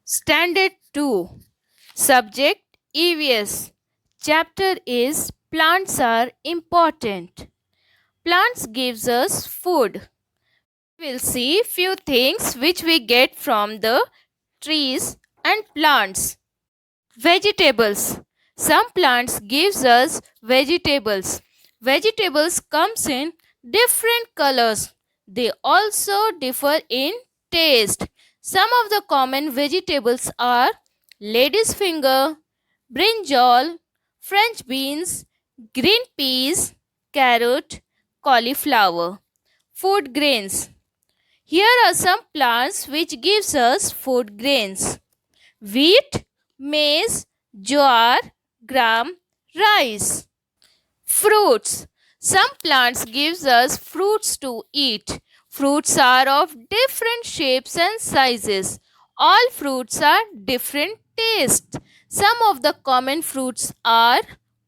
Standard 2. Subject EVS. Chapter is Plants are important. Plants gives us food. We'll see few things which we get from the trees and plants. Vegetables. Some plants gives us vegetables. Vegetables comes in different colors. They also differ in taste. Some of the common vegetables are lady's finger, brinjal, French beans, green peas, carrot, cauliflower. Food grains. Here are some plants which gives us food grains: wheat, maize, jowar, gram, rice. Fruits. Some plants gives us fruits to eat. Fruits are of different shapes and sizes. All fruits are different taste. Some of the common fruits are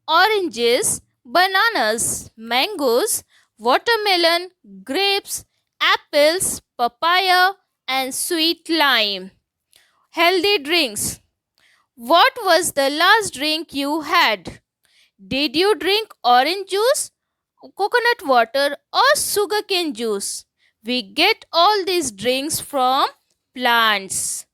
oranges, bananas, mangoes, watermelon, grapes, apples, papaya, and sweet lime. Healthy drinks. What was the last drink you had? Did you drink orange juice, coconut water, or sugarcane juice? We get all these drinks from plants.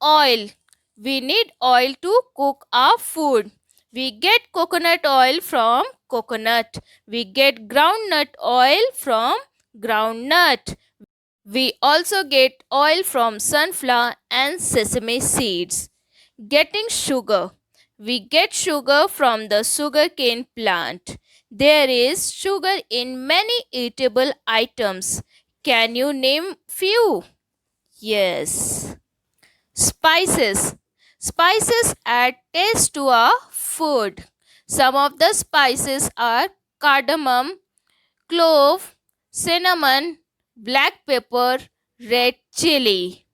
Oil. We need oil to cook our food. We get coconut oil from coconut. We get groundnut oil from groundnut. We also get oil from sunflower and sesame seeds. Getting sugar. We get sugar from the sugarcane plant. There is sugar in many eatable items. Can you name few? Yes. Spices. Spices add taste to our food. Some of the spices are cardamom, clove, cinnamon, black pepper, red chili.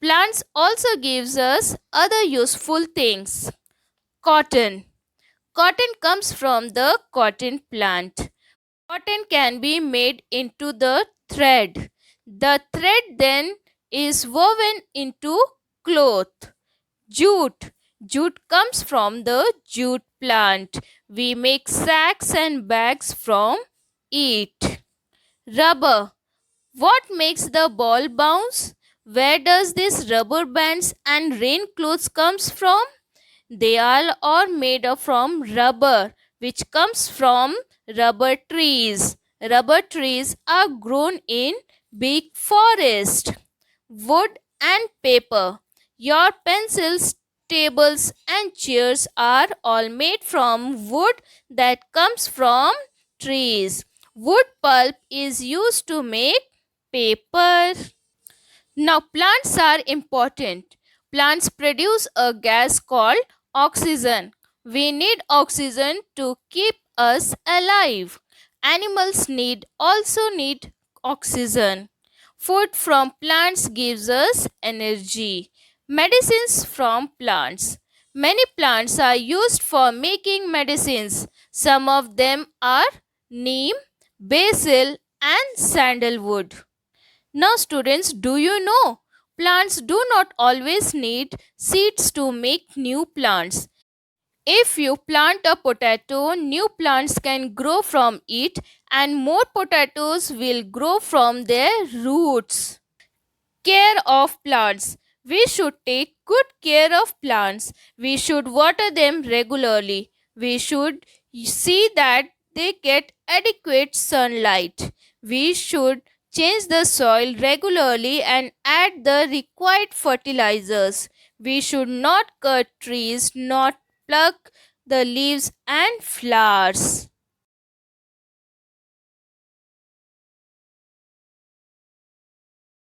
Plants also gives us other useful things. Cotton. Cotton comes from the cotton plant. Cotton can be made into the thread. The thread then is woven into cloth. Jute. Jute comes from the jute plant. We make sacks and bags from it. Rubber. What makes the ball bounce? Where does this rubber bands and rain clothes comes from? They all are made of from rubber, which comes from rubber trees. Rubber trees are grown in big forest. Wood and paper. Your pencils, tables, and chairs are all made from wood that comes from trees. Wood pulp is used to make paper. Now, plants are important. Plants produce a gas called oxygen. We need oxygen to keep us alive. Animals also need oxygen. Food from plants gives us energy. Medicines from plants. Many plants are used for making medicines. Some of them are neem, basil, and sandalwood. Now, students, do you know? Plants do not always need seeds to make new plants. If you plant a potato, new plants can grow from it, and more potatoes will grow from their roots. Care of plants. We should take good care of plants. We should water them regularly. We should see that they get adequate sunlight. We should change the soil regularly and add the required fertilizers. We should not cut trees, not pluck the leaves and flowers.